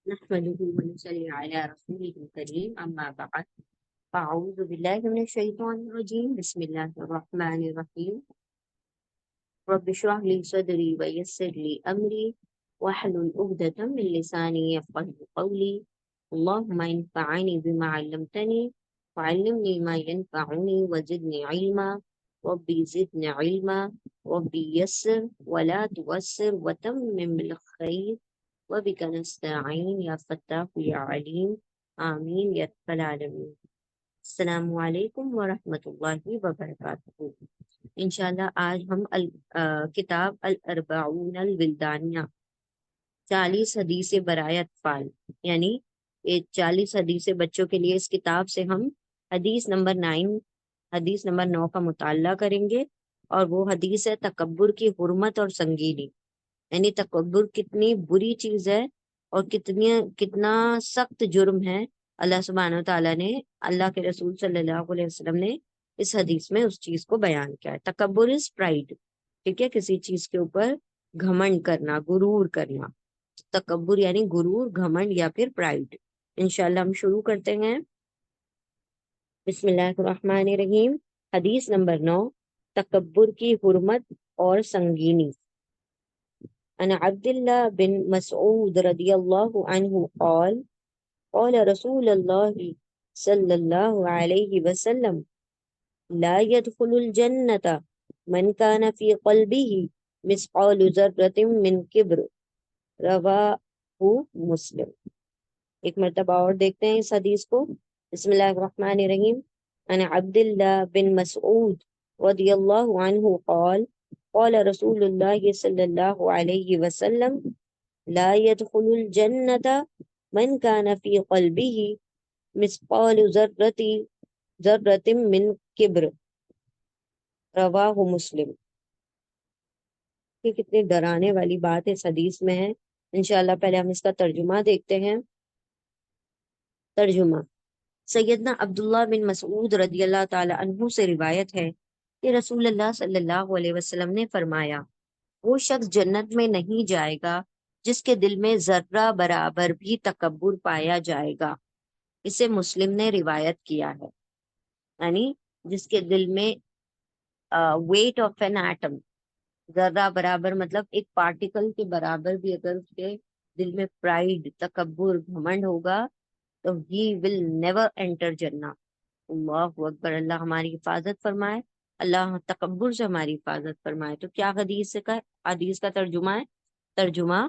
نحمده ونصلي على رسوله الكريم أما بعد فأعوذ بالله من الشيطان الرجيم بسم الله الرحمن الرحيم رب اشرح لي صدري ويسر لي أمري واحلل عقدة من لساني يفقهوا قولي اللهم انفعني بما علمتني وعلمني ما ينفعني وزدني علما ربي زدني علما ربي يسر ولا تؤسر وتمم بالخير وبك نستعين يا فتاح يا عليم آمین یا رب العالمین۔ السلام علیکم ورحمۃ اللہ وبرکاتہ۔ انشاءاللہ آج ہم کتاب الاربعون الولدانیہ 40 حدیث برائے اطفال، یعنی یہ 40 حدیث بچوں کے لیے، اس کتاب سے ہم حدیث نمبر 9 کا مطالعہ کریں گے، اور وہ حدیث ہے تکبر کی حرمت اور سنگینی، یعنی تکبر کتنی بری چیز ہے اور کتنا سخت جرم ہے۔ اللہ سبحانہ و تعالیٰ نے، اللہ کے رسول صلی اللہ علیہ وسلم نے اس حدیث میں اس چیز کو بیان کیا ہے۔ تکبر از پرائڈ، ٹھیک ہے، کسی چیز کے اوپر گھمنڈ کرنا، غرور کرنا۔ تکبر یعنی غرور، گھمنڈ یا پھر پرائڈ۔ انشاءاللہ ہم شروع کرتے ہیں۔ بسم اللہ الرحمن الرحیم۔ حدیث نمبر 9، تکبر کی حرمت اور سنگینی۔ عن عبد الله بن مسعود رضی اللہ عنہ قال قال رسول اللہ صلی اللہ علیہ وسلم لا يدخل الجنة من كان في قلبه مثقال ذرة من كبر، رواہ مسلم۔ ایک مرتبہ اور دیکھتے ہیں اس حدیث کو۔ بسم اللہ الرحمن الرحیم۔ عن عبد الله بن مسعود رضی اللہ عنہ قال قال رسول اللہ صلی اللہ علیہ وسلم لا يدخل الجنة من كان في قلبه مثقال ذرة من کبر، رواہ مسلم۔ یہ کتنی ڈرانے والی بات اس حدیث میں ہے۔ انشاءاللہ پہلے ہم اس کا ترجمہ دیکھتے ہیں۔ ترجمہ: سیدنا عبداللہ بن مسعود رضی اللہ تعالی عنہ سے روایت ہے کہ رسول اللہ صلی اللہ علیہ وسلم نے فرمایا، وہ شخص جنت میں نہیں جائے گا جس کے دل میں ذرہ برابر بھی تکبر پایا جائے گا۔ اسے مسلم نے روایت کیا ہے، یعنی جس کے دل میں ویٹ آف این ایٹم، ذرہ برابر مطلب ایک پارٹیکل کے برابر بھی اگر اس کے دل میں پرائڈ، تکبر، گھمنڈ ہوگا تو ہی ول نیور انٹر جنہ۔ اللہ اکبر، اللہ ہماری حفاظت فرمائے، اللہ تکبر سے ہماری حفاظت فرمائے۔ تو کیا حدیث کا ترجمہ ہے؟ ترجمہ: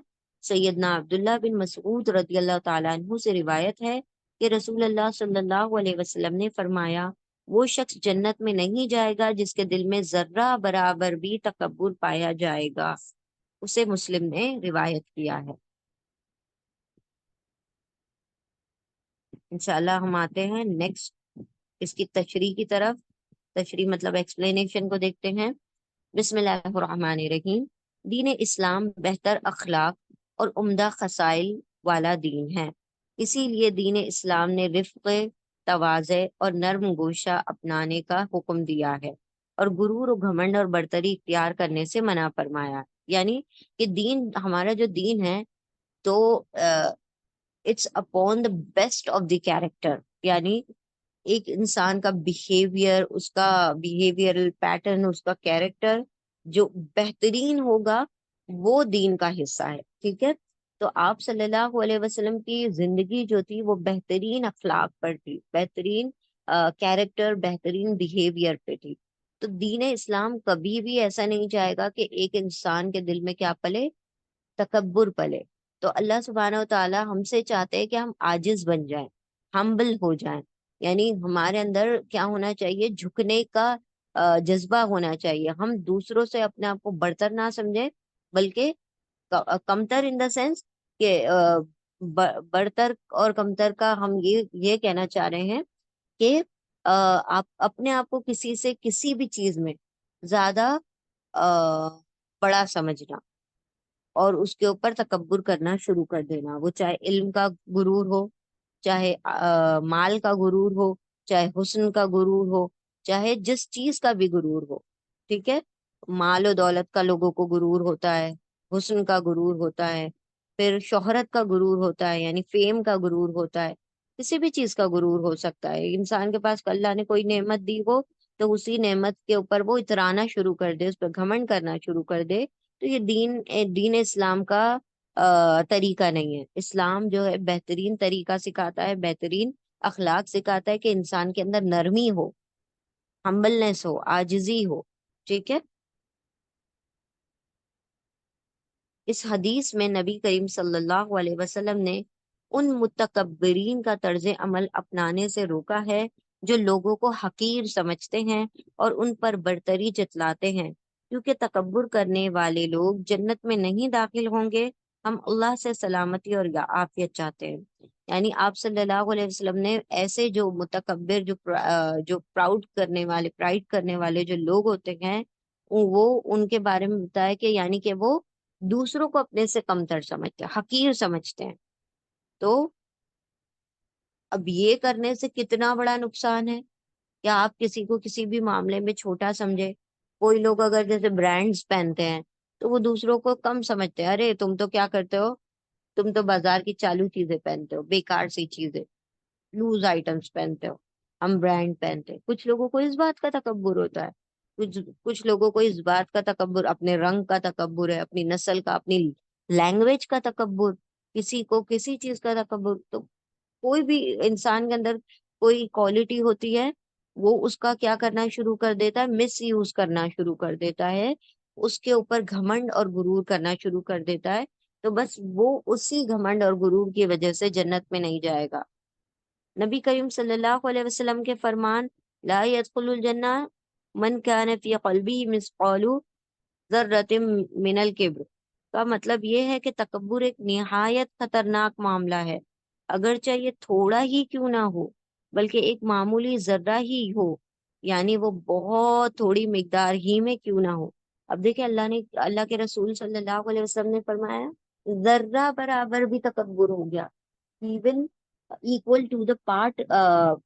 سیدنا عبداللہ بن مسعود رضی اللہ تعالیٰ عنہ سے روایت ہے کہ رسول اللہ صلی اللہ علیہ وسلم نے فرمایا، وہ شخص جنت میں نہیں جائے گا جس کے دل میں ذرہ برابر بھی تکبر پایا جائے گا۔ اسے مسلم نے روایت کیا ہے۔ انشاءاللہ ہم آتے ہیں نیکسٹ اس کی تشریح کی طرف۔ تشریح مطلب ایکسپلینیشن کو دیکھتے ہیں۔ بسم اللہ الرحمن الرحیم۔ دین اسلام بہتر اخلاق اور عمدہ خصائل والا دین ہے، اسی لیے دین اسلام نے رفق، تواضع اور نرم گوشہ اپنانے کا حکم دیا ہے، اور غرور و گھمنڈ اور برتری اختیار کرنے سے منع فرمایا۔ یعنی کہ دین، ہمارا جو دین ہے تو it's upon the best of the character, یعنی ایک انسان کا بیہیویئر، اس کا بیہیویئرل پیٹرن، اس کا کیریکٹر جو بہترین ہوگا وہ دین کا حصہ ہے، ٹھیک ہے۔ تو آپ صلی اللہ علیہ وسلم کی زندگی جو تھی وہ بہترین اخلاق پر تھی، بہترین کیریکٹر، بہترین بیہیویئر پہ تھی۔ تو دین اسلام کبھی بھی ایسا نہیں چاہے گا کہ ایک انسان کے دل میں کیا پلے؟ تکبر پلے۔ تو اللہ سبحانہ و تعالی ہم سے چاہتے ہیں کہ ہم عاجز بن جائیں، ہمبل ہو جائیں، یعنی ہمارے اندر کیا ہونا چاہیے؟ جھکنے کا جذبہ ہونا چاہیے۔ ہم دوسروں سے اپنے آپ کو برتر نہ سمجھیں، بلکہ کمتر ان دا سینس کہ برتر اور کمتر کا ہم یہ کہنا چاہ رہے ہیں کہ آپ اپنے آپ کو کسی سے کسی بھی چیز میں زیادہ بڑا سمجھنا اور اس کے اوپر تکبر کرنا شروع کر دینا، وہ چاہے علم کا غرور ہو، چاہے مال کا غرور ہو، چاہے حسن کا غرور ہو، چاہے جس چیز کا بھی غرور ہو، ٹھیک ہے۔ مال و دولت کا لوگوں کو غرور ہوتا ہے، حسن کا غرور ہوتا ہے، پھر شہرت کا غرور ہوتا ہے، یعنی فیم کا غرور ہوتا ہے، کسی بھی چیز کا غرور ہو سکتا ہے انسان کے پاس۔ اللہ نے کوئی نعمت دی ہو تو اسی نعمت کے اوپر وہ اترانا شروع کر دے، اس پہ گھمنڈ کرنا شروع کر دے، تو یہ دین اسلام کا طریقہ نہیں ہے۔ اسلام جو ہے بہترین طریقہ سکھاتا ہے، بہترین اخلاق سکھاتا ہے کہ انسان کے اندر نرمی ہو، ہمبلنس ہو، عاجزی ہو، ٹھیک ہے۔ اس حدیث میں نبی کریم صلی اللہ علیہ وسلم نے ان متکبرین کا طرز عمل اپنانے سے روکا ہے جو لوگوں کو حقیر سمجھتے ہیں اور ان پر برتری جتلاتے ہیں، کیونکہ تکبر کرنے والے لوگ جنت میں نہیں داخل ہوں گے۔ ہم اللہ سے سلامتی اور عافیت چاہتے ہیں۔ یعنی آپ صلی اللہ علیہ وسلم نے ایسے جو متکبر، جو پراؤڈ کرنے والے، پرائڈ کرنے والے جو لوگ ہوتے ہیں، وہ ان کے بارے میں بتایا کہ یعنی کہ وہ دوسروں کو اپنے سے کمتر سمجھتے ہیں، حقیر سمجھتے ہیں۔ تو اب یہ کرنے سے کتنا بڑا نقصان ہے، کیا آپ کسی کو کسی بھی معاملے میں چھوٹا سمجھے۔ کوئی لوگ اگر جیسے برانڈز پہنتے ہیں تو وہ دوسروں کو کم سمجھتے ہیں، ارے تم تو کیا کرتے ہو، تم تو بازار کی چالو چیزیں پہنتے ہو، بیکار سی چیزیں، لوز آئٹمس پہنتے ہو، ہم برانڈ پہنتے ہیں۔ کچھ لوگوں کو اس بات کا تکبر ہوتا ہے، کچھ لوگوں کو اس بات کا تکبر، اپنے رنگ کا تکبر ہے، اپنی نسل کا، اپنی لینگویج کا تکبر، کسی کو کسی چیز کا تکبر۔ تو کوئی بھی انسان کے اندر کوئی کوالٹی ہوتی ہے، وہ اس کا کیا کرنا شروع کر دیتا ہے، مس یوز کرنا شروع کر دیتا ہے، اس کے اوپر گھمنڈ اور غرور کرنا شروع کر دیتا ہے، تو بس وہ اسی گھمنڈ اور غرور کی وجہ سے جنت میں نہیں جائے گا۔ نبی کریم صلی اللہ علیہ وسلم کے فرمان، لا يدخل الجنہ من کان فی قلبہ مثقال ذرۃ من الکبر، کا مطلب یہ ہے کہ تکبر ایک نہایت خطرناک معاملہ ہے، اگرچہ یہ تھوڑا ہی کیوں نہ ہو، بلکہ ایک معمولی ذرہ ہی ہو، یعنی وہ بہت تھوڑی مقدار ہی میں کیوں نہ ہو۔ اب دیکھیں اللہ کے رسول صلی اللہ علیہ وسلم نے فرمایا ذرہ برابر بھی تکبر ہو گیا، even equal to the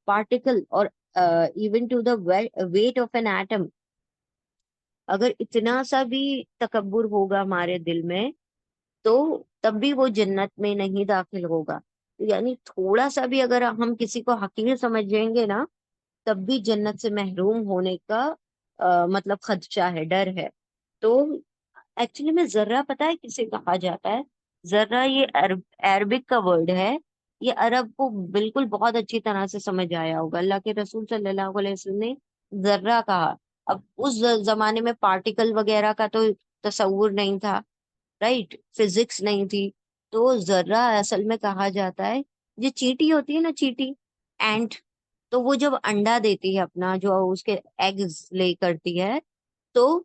particle or even to the weight of an atom، اگر اتنا سا بھی تکبر ہوگا ہمارے دل میں تو تب بھی وہ جنت میں نہیں داخل ہوگا۔ یعنی تھوڑا سا بھی اگر ہم کسی کو حقیر سمجھیں گے نا، تب بھی جنت سے محروم ہونے کا مطلب خدشہ ہے، ڈر ہے۔ تو ایکچولی میں ذرہ پتہ ہے کسے کہا جاتا ہے؟ ذرہ یہ عربک کا ورڈ ہے، یہ عرب کو بالکل بہت اچھی طرح سے سمجھ آیا ہوگا۔ اللہ کے رسول صلی اللہ علیہ وسلم نے ذرہ کہا۔ اب اس زمانے میں پارٹیکل وغیرہ کا تو تصور نہیں تھا، رائٹ، فزکس نہیں تھی، تو ذرہ اصل میں کہا جاتا ہے، یہ چیٹی ہوتی ہے نا، چیٹی، اینٹ، تو وہ جب انڈا دیتی ہے اپنا، جو اس کے ایگز لے کرتی ہے، تو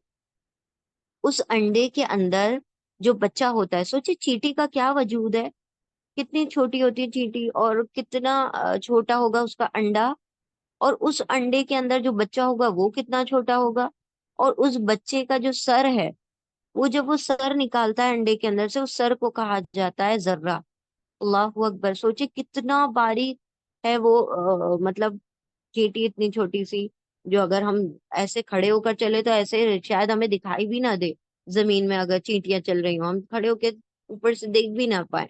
اس انڈے کے اندر جو بچہ ہوتا ہے، سوچے چیٹی کا کیا وجود ہے، کتنی چھوٹی ہوتی ہے چیٹی، اور کتنا چھوٹا ہوگا اس کا انڈا، اور اس انڈے کے اندر جو بچہ ہوگا وہ کتنا چھوٹا ہوگا، اور اس بچے کا جو سر ہے، وہ جب وہ سر نکالتا ہے انڈے کے اندر سے، اس سر کو کہا جاتا ہے ذرہ۔ اللہ اکبر، سوچے کتنا باریک ہے وہ، مطلب چیٹی اتنی چھوٹی سی، جو اگر ہم ایسے کھڑے ہو کر چلے تو ایسے شاید ہمیں دکھائی بھی نہ دے، زمین میں اگر چیٹیاں چل رہی ہوں ہم کھڑے ہو کے اوپر سے دیکھ بھی نہ پائے۔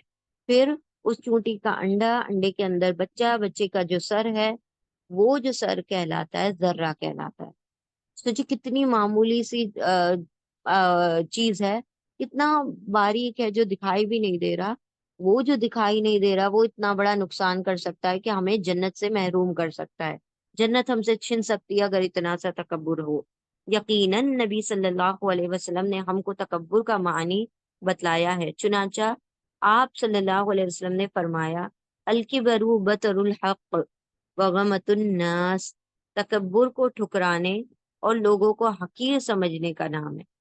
پھر اس چونٹی کا انڈا، انڈے کے اندر بچہ، بچے کا جو سر ہے، وہ جو سر کہلاتا ہے ذرہ کہلاتا ہے۔ سوچے کتنی معمولی سی چیز ہے، کتنا باریک ہے، جو دکھائی بھی نہیں دے رہا، وہ جو دکھائی نہیں دے رہا وہ اتنا بڑا نقصان کر سکتا ہے کہ ہمیں جنت سے محروم کر سکتا ہے، جنت ہم سے چھن سکتی ہے اگر اتنا سا تکبر ہو۔ یقیناً نبی صلی اللہ علیہ وسلم نے ہم کو تکبر کا معنی بتلایا ہے، چنانچہ آپ صلی اللہ علیہ وسلم نے فرمایا الکبر بطر الحق وغمت الناس، تکبر کو ٹھکرانے اور لوگوں کو حقیر سمجھنے کا نام ہے۔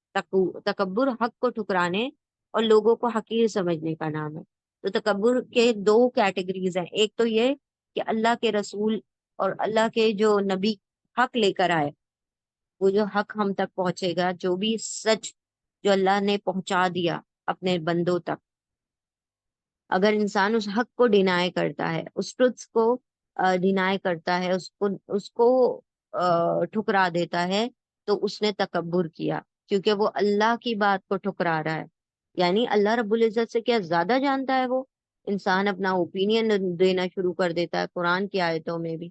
تکبر حق کو ٹھکرانے اور لوگوں کو حقیر سمجھنے کا نام ہے۔ تو تکبر کے دو کیٹیگریز ہیں، ایک تو یہ کہ اللہ کے رسول اور اللہ کے جو نبی حق لے کر آئے، وہ جو حق ہم تک پہنچے گا، جو بھی سچ جو اللہ نے پہنچا دیا اپنے بندوں تک، اگر انسان اس حق کو ڈینائی کرتا ہے، اس ٹروتھ کو ڈینائی کرتا ہے، اس کو ٹھکرا دیتا ہے، تو اس نے تکبر کیا، کیونکہ وہ اللہ کی بات کو ٹھکرا رہا ہے۔ یعنی اللہ رب العزت سے کیا زیادہ جانتا ہے وہ؟ انسان اپنا اوپینین دینا شروع کر دیتا ہے قرآن کی آیتوں میں بھی۔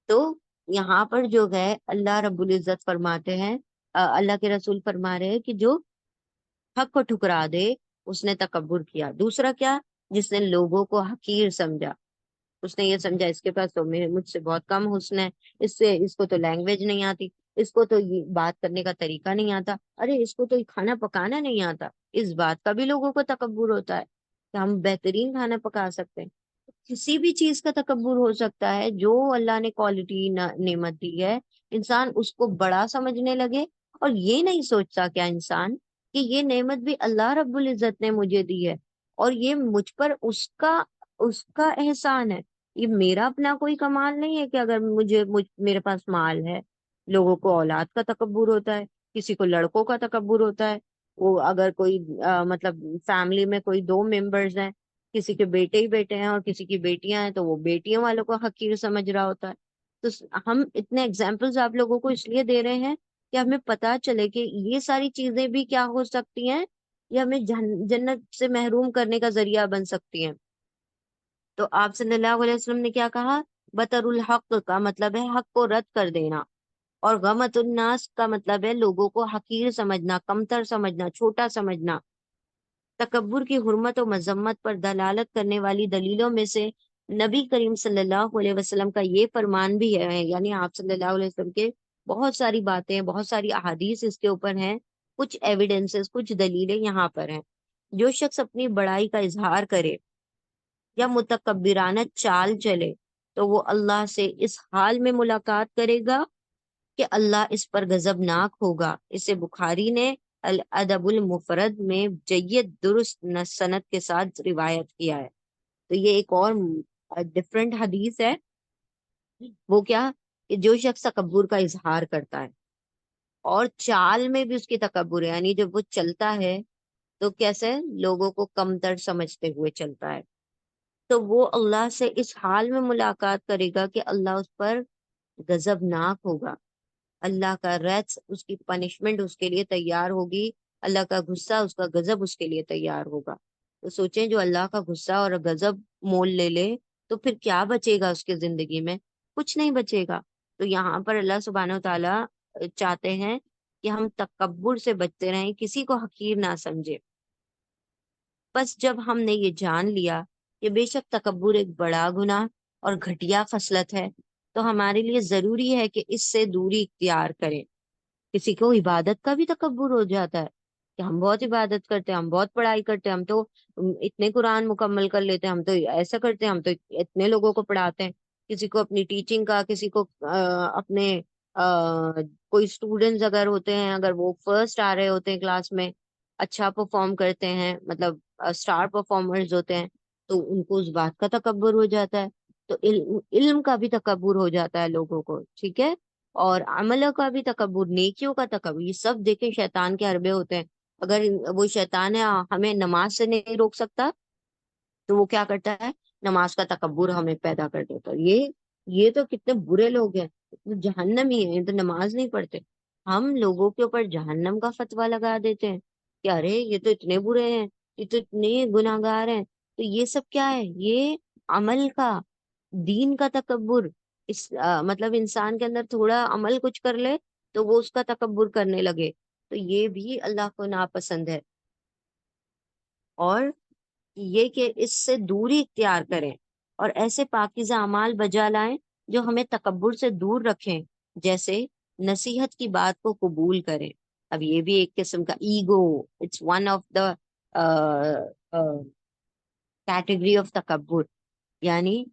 تو یہاں پر جو ہے اللہ رب العزت فرماتے ہیں، اللہ کے رسول فرما رہے ہیں کہ جو حق کو ٹھکرا دے اس نے تکبر کیا۔ دوسرا کیا؟ جس نے لوگوں کو حقیر سمجھا، اس نے یہ سمجھا اس کے پاس تو مجھ سے بہت کم حسن ہے، اس کو تو لینگویج نہیں آتی، اس کو تو یہ بات کرنے کا طریقہ نہیں آتا، ارے اس کو تو یہ کھانا پکانا نہیں آتا۔ اس بات کا بھی لوگوں کو تکبر ہوتا ہے کہ ہم بہترین کھانا پکا سکتے ہیں۔ کسی بھی چیز کا تکبر ہو سکتا ہے، جو اللہ نے کوالٹی نعمت دی ہے انسان اس کو بڑا سمجھنے لگے، اور یہ نہیں سوچتا کیا انسان کہ یہ نعمت بھی اللہ رب العزت نے مجھے دی ہے، اور یہ مجھ پر اس کا احسان ہے، یہ میرا اپنا کوئی کمال نہیں ہے کہ اگر میرے پاس مال ہے۔ لوگوں کو اولاد کا تکبر ہوتا ہے، کسی کو لڑکوں کا تکبر ہوتا ہے، وہ اگر کوئی مطلب فیملی میں کوئی دو ممبرز ہیں، کسی کے بیٹے ہی بیٹے ہیں اور کسی کی بیٹیاں ہیں تو وہ بیٹیوں والوں کو حقیر سمجھ رہا ہوتا ہے۔ تو ہم اتنے اگزامپلز آپ لوگوں کو اس لیے دے رہے ہیں کہ ہمیں پتا چلے کہ یہ ساری چیزیں بھی کیا ہو سکتی ہیں، یہ ہمیں جنت سے محروم کرنے کا ذریعہ بن سکتی ہیں۔ تو آپ صلی اللہ علیہ وسلم نے کیا کہا؟ بطر الحق کا مطلب ہے حق کو رد کر دینا، اور غمت الناس کا مطلب ہے لوگوں کو حقیر سمجھنا، کمتر سمجھنا، چھوٹا سمجھنا۔ تکبر کی حرمت و مذمت پر دلالت کرنے والی دلیلوں میں سے نبی کریم صلی اللہ علیہ وسلم کا یہ فرمان بھی ہے، یعنی آپ صلی اللہ علیہ وسلم کے بہت ساری باتیں، بہت ساری احادیث اس کے اوپر ہیں، کچھ ایویڈنسز، کچھ دلیلیں یہاں پر ہیں۔ جو شخص اپنی بڑائی کا اظہار کرے یا متکبرانہ چال چلے تو وہ اللہ سے اس حال میں ملاقات کرے گا کہ اللہ اس پر غضبناک ہوگا۔ اسے بخاری نے الادب المفرد میں جید درست سند کے ساتھ روایت کیا ہے۔ تو یہ ایک اور ڈفرنٹ حدیث ہے۔ وہ کیا؟ کہ جو شخص تکبر کا اظہار کرتا ہے اور چال میں بھی اس کی تکبر ہے، یعنی جب وہ چلتا ہے تو کیسے لوگوں کو کمتر سمجھتے ہوئے چلتا ہے، تو وہ اللہ سے اس حال میں ملاقات کرے گا کہ اللہ اس پر غضبناک ہوگا، اللہ کا ریٹس، اس کی پنشمنٹ اس کے لیے تیار ہوگی، اللہ کا غصہ، اس کا غضب اس کے لیے تیار ہوگا۔ تو سوچیں جو اللہ کا غصہ اور غضب مول لے لے تو پھر کیا بچے گا اس کی زندگی میں؟ کچھ نہیں بچے گا۔ تو یہاں پر اللہ سبحانہ و تعالیٰ چاہتے ہیں کہ ہم تکبر سے بچتے رہیں، کسی کو حقیر نہ سمجھے۔ بس جب ہم نے یہ جان لیا کہ بے شک تکبر ایک بڑا گناہ اور گھٹیا خصلت ہے، تو ہمارے لیے ضروری ہے کہ اس سے دوری اختیار کریں۔ کسی کو عبادت کا بھی تکبر ہو جاتا ہے کہ ہم بہت عبادت کرتے ہیں، ہم بہت پڑھائی کرتے ہیں، ہم تو اتنے قرآن مکمل کر لیتے ہیں، ہم تو ایسا کرتے ہیں، ہم تو اتنے لوگوں کو پڑھاتے ہیں۔ کسی کو اپنی ٹیچنگ کا، کسی کو اپنے کوئی اسٹوڈنٹس اگر ہوتے ہیں، اگر وہ فرسٹ آ رہے ہوتے ہیں کلاس میں، اچھا پرفارم کرتے ہیں، مطلب اسٹار پرفارمرز ہوتے ہیں، تو ان کو اس بات کا تکبر ہو جاتا ہے۔ تو علم کا بھی تکبر ہو جاتا ہے لوگوں کو، ٹھیک ہے، اور عملوں کا بھی تکبر، نیکیوں کا تکبر، یہ سب دیکھیں شیطان کے حربے ہوتے ہیں۔ اگر وہ شیطان ہے ہمیں نماز سے نہیں روک سکتا تو وہ کیا کرتا ہے؟ نماز کا تکبر ہمیں پیدا کر دیتا ہے۔ یہ تو کتنے برے لوگ ہیں، جہنمی ہیں، یہ تو نماز نہیں پڑھتے۔ ہم لوگوں کے اوپر جہنم کا فتویٰ لگا دیتے ہیں کہ ارے یہ تو اتنے برے ہیں، یہ تو اتنے گناہگار ہیں۔ تو یہ سب کیا ہے؟ یہ عمل کا، دین کا تکبر۔ مطلب انسان کے اندر تھوڑا عمل کچھ کر لے تو وہ اس کا تکبر کرنے لگے، تو یہ بھی اللہ کو ناپسند ہے۔ اور یہ کہ اس سے دوری اختیار کریں اور ایسے پاکیزہ اعمال بجا لائیں جو ہمیں تکبر سے دور رکھیں، جیسے نصیحت کی بات کو قبول کریں۔ اب یہ بھی ایک قسم کا ego, it's one of the category of تکبر۔ یعنی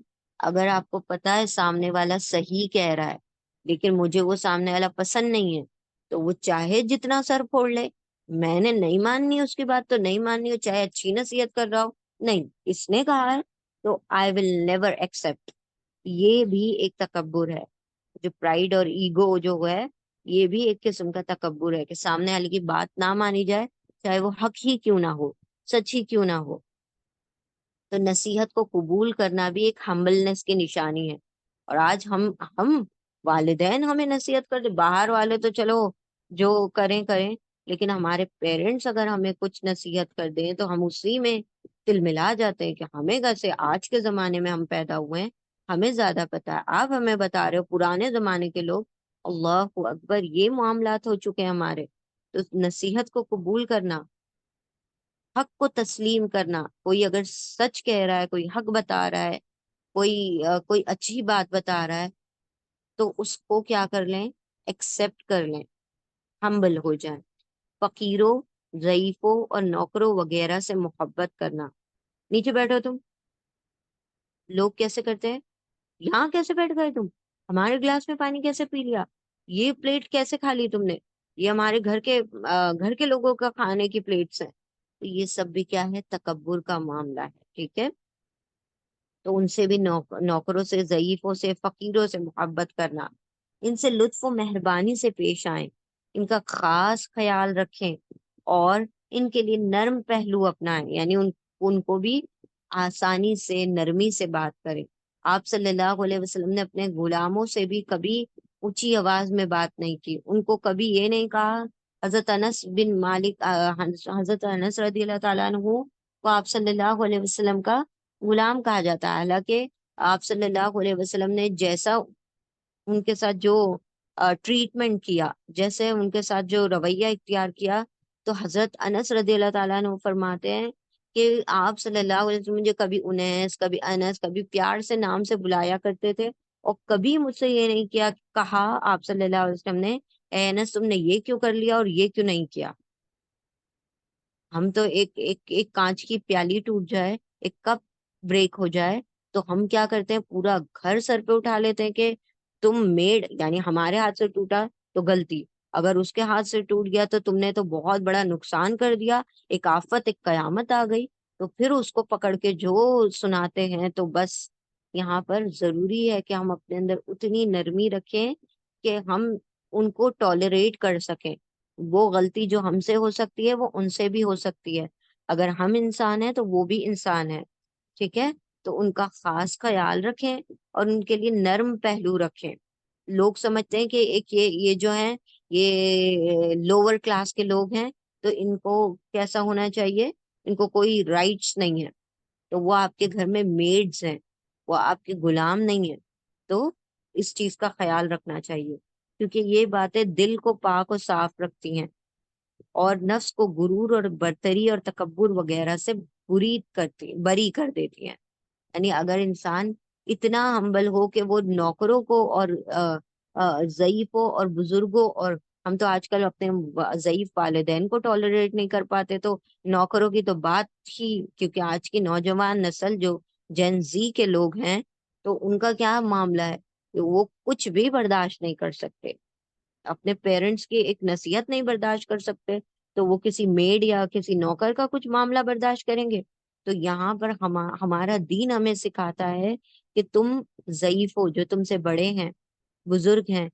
اگر آپ کو پتا ہے سامنے والا صحیح کہہ رہا ہے لیکن مجھے وہ سامنے والا پسند نہیں ہے، تو وہ چاہے جتنا سر پھوڑ لے، میں نے نہیں ماننی اس کی بات تو نہیں ماننی ہو، چاہے اچھی نصیحت کر رہا ہو، نہیں اس نے کہا ہے تو آئی ول نیور ایکسپٹ۔ یہ بھی ایک تکبر ہے، جو پرائیڈ اور ایگو جو ہے، یہ بھی ایک قسم کا تکبر ہے کہ سامنے والے کی بات نہ مانی جائے، چاہے وہ حق ہی کیوں نہ ہو، سچ ہی کیوں نہ ہو۔ تو نصیحت کو قبول کرنا بھی ایک ہمبلنس کی نشانی ہے۔ اور آج ہم والدین ہمیں نصیحت کرتے، باہر والے تو چلو جو کریں کریں، لیکن ہمارے پیرنٹس اگر ہمیں کچھ نصیحت کر دیں تو ہم اسی میں تل ملا جاتے ہیں کہ ہمیں کیسے آج کے زمانے میں ہم پیدا ہوئے ہیں، ہمیں زیادہ پتا ہے، آپ ہمیں بتا رہے ہو پرانے زمانے کے لوگ، اللہ اکبر، یہ معاملات ہو چکے ہیں ہمارے۔ تو نصیحت کو قبول کرنا، حق کو تسلیم کرنا، کوئی اگر سچ کہہ رہا ہے، کوئی حق بتا رہا ہے، کوئی اچھی بات بتا رہا ہے، تو اس کو کیا کر لیں، ایکسپٹ کر لیں، ہمبل ہو جائیں۔ فقیروں، ضعیفوں اور نوکروں وغیرہ سے محبت کرنا۔ نیچے بیٹھو تم، لوگ کیسے کرتے ہیں، یہاں کیسے بیٹھ گئے تم، ہمارے گلاس میں پانی کیسے پی لیا، یہ پلیٹ کیسے کھا لی تم نے، یہ ہمارے گھر کے لوگوں کا کھانے کی پلیٹس ہیں۔ تو یہ سب بھی کیا ہے، تکبر کا معاملہ ہے، ٹھیک ہے۔ تو ان سے بھی نوکروں سے، ضعیفوں سے، فقیروں سے محبت کرنا، ان سے لطف و مہربانی سے پیش آئیں، ان کا خاص خیال رکھیں، اور ان کے لیے نرم پہلو اپنائیں، یعنی ان کو بھی آسانی سے، نرمی سے بات کریں۔ آپ صلی اللہ علیہ وسلم نے اپنے غلاموں سے بھی کبھی اونچی آواز میں بات نہیں کی، ان کو کبھی یہ نہیں کہا۔ حضرت انس بن مالک، حضرت انس رضی اللہ تعالیٰ عنہ کو آپ صلی اللہ علیہ وسلم کا غلام کہا جاتا ہے، حالانکہ آپ صلی اللہ علیہ وسلم نے جیسا ان کے ساتھ جو ٹریٹمنٹ کیا، جیسے ان کے ساتھ جو رویہ اختیار کیا، تو حضرت انس رضی اللہ تعالیٰ عنہ فرماتے ہیں کہ آپ صلی اللہ علیہ وسلم مجھے کبھی انیس، کبھی انس، کبھی پیار سے نام سے بلایا کرتے تھے، اور کبھی مجھ سے یہ نہیں کہا آپ صلی اللہ علیہ وسلم نے، اے انس تم نے یہ کیوں کر لیا اور یہ کیوں نہیں کیا۔ ہم تو ایک کانچ کی پیالی ٹوٹ جائے، ایک کپ بریک ہو جائے، تو ہم کیا کرتے ہیں، پورا گھر سر پہ اٹھا لیتے ہیں کہ تم میڈ، یعنی ہمارے ہاتھ سے ٹوٹا تو غلطی، اگر اس کے ہاتھ سے ٹوٹ گیا تو تم نے تو بہت بڑا نقصان کر دیا، ایک آفت، ایک قیامت آ گئی۔ تو پھر اس کو پکڑ کے جو سناتے ہیں، تو بس یہاں پر ضروری ہے کہ ہم اپنے اندر اتنی نرمی رکھیں کہ ہم ان کو ٹالریٹ کر سکیں۔ وہ غلطی جو ہم سے ہو سکتی ہے وہ ان سے بھی ہو سکتی ہے، اگر ہم انسان ہیں تو وہ بھی انسان ہے، ٹھیک ہے۔ تو ان کا خاص خیال رکھیں اور ان کے لیے نرم پہلو رکھیں۔ لوگ سمجھتے ہیں کہ ایک یہ جو ہے، یہ لوور کلاس کے لوگ ہیں، تو ان کو کیسا ہونا چاہیے، ان کو کوئی رائٹس نہیں ہے، تو وہ آپ کے گھر میں میڈز ہیں، وہ آپ کے غلام نہیں ہیں۔ تو اس چیز کا خیال رکھنا چاہیے، کیونکہ یہ باتیں دل کو پاک اور صاف رکھتی ہیں، اور نفس کو غرور اور برتری اور تکبر وغیرہ سے بری کر دیتی ہیں۔ یعنی اگر انسان اتنا ہمبل ہو کہ وہ نوکروں کو اور ضعیفوں اور بزرگوں، اور ہم تو آج کل اپنے ضعیف والدین کو ٹالریٹ نہیں کر پاتے، تو نوکروں کی تو بات ہی، کیونکہ آج کی نوجوان نسل جو جین زی کے لوگ ہیں، تو ان کا کیا معاملہ ہے کہ وہ کچھ بھی برداشت نہیں کر سکتے، اپنے پیرنٹس کی ایک نصیحت نہیں برداشت کر سکتے، تو وہ کسی میڈ یا کسی نوکر کا کچھ معاملہ برداشت کریں گے۔ تو یہاں پر ہمارا دین ہمیں سکھاتا ہے کہ تم ضعیف ہو، جو تم سے بڑے ہیں، بزرگ ہیں،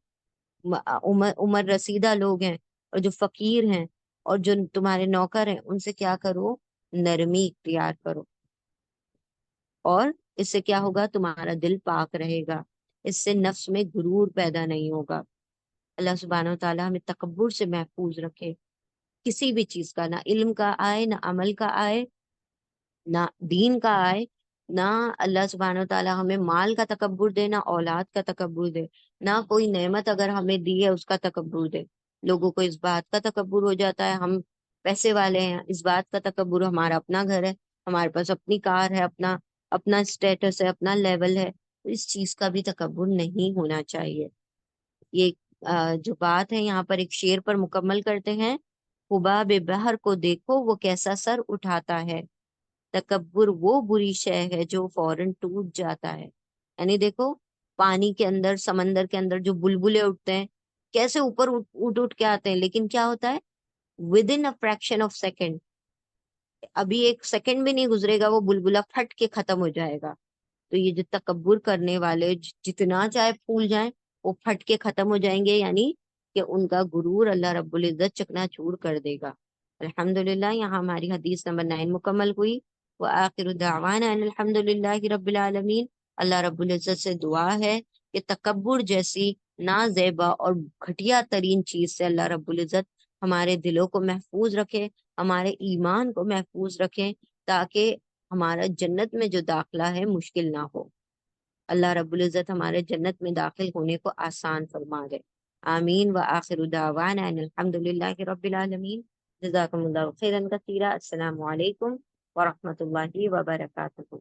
عمر رسیدہ لوگ ہیں، اور جو فقیر ہیں، اور جو تمہارے نوکر ہیں، ان سے کیا کرو، نرمی اختیار کرو، اور اس سے کیا ہوگا، تمہارا دل پاک رہے گا، اس سے نفس میں غرور پیدا نہیں ہوگا۔ اللہ سبحانہ و تعالیٰ ہمیں تکبر سے محفوظ رکھے، کسی بھی چیز کا، نہ علم کا آئے، نہ عمل کا آئے، نہ دین کا آئے، نہ اللہ سبحانہ و تعالیٰ ہمیں مال کا تکبر دے، نہ اولاد کا تکبر دے، نہ کوئی نعمت اگر ہمیں دی ہے اس کا تکبر دے۔ لوگوں کو اس بات کا تکبر ہو جاتا ہے، ہم پیسے والے ہیں، اس بات کا تکبر، ہمارا اپنا گھر ہے، ہمارے پاس اپنی کار ہے، اپنا اپنا اسٹیٹس ہے، اپنا لیول ہے، تو اس چیز کا بھی تکبر نہیں ہونا چاہیے۔ یہ جو بات ہے یہاں پر ایک شعر پر مکمل کرتے ہیں، حباب بحر کو دیکھو وہ کیسا سر اٹھاتا ہے، تکبر وہ بری شے ہے جو فوراً ٹوٹ جاتا ہے۔ یعنی دیکھو، پانی کے اندر، سمندر کے اندر جو بلبلے اٹھتے ہیں، کیسے اوپر اٹھ کے آتے ہیں، لیکن کیا ہوتا ہے، with in fraction of second, ابھی ایک سیکنڈ بھی نہیں گزرے گا، وہ بلبلا پھٹ کے ختم ہو جائے گا۔ تو یہ جو تکبر کرنے والے جتنا چاہے پھول جائیں، وہ پھٹ کے ختم ہو جائیں گے، یعنی کہ ان کا غرور اللہ رب العزت چکنا چور کر دے گا۔ الحمدللہ، یہاں ہماری حدیث نمبر 9 مکمل ہوئی۔ وآخر دعوانا ان الحمد للہ رب العالمین۔ اللہ رب العزت سے دعا ہے کہ تکبر جیسی نازیبا اور گھٹیا ترین چیز سے اللہ رب العزت ہمارے دلوں کو محفوظ رکھے، ہمارے ایمان کو محفوظ رکھیں، تاکہ ہمارا جنت میں جو داخلہ ہے مشکل نہ ہو۔ اللہ رب العزت ہمارے جنت میں داخل ہونے کو آسان فرما دے۔ آمین وآخر دعوانا ان الحمد للہ رب العالمین۔ جزاکم اللہ خیرا کثیرا۔ السلام علیکم ورحمۃ اللہ وبرکاتہ۔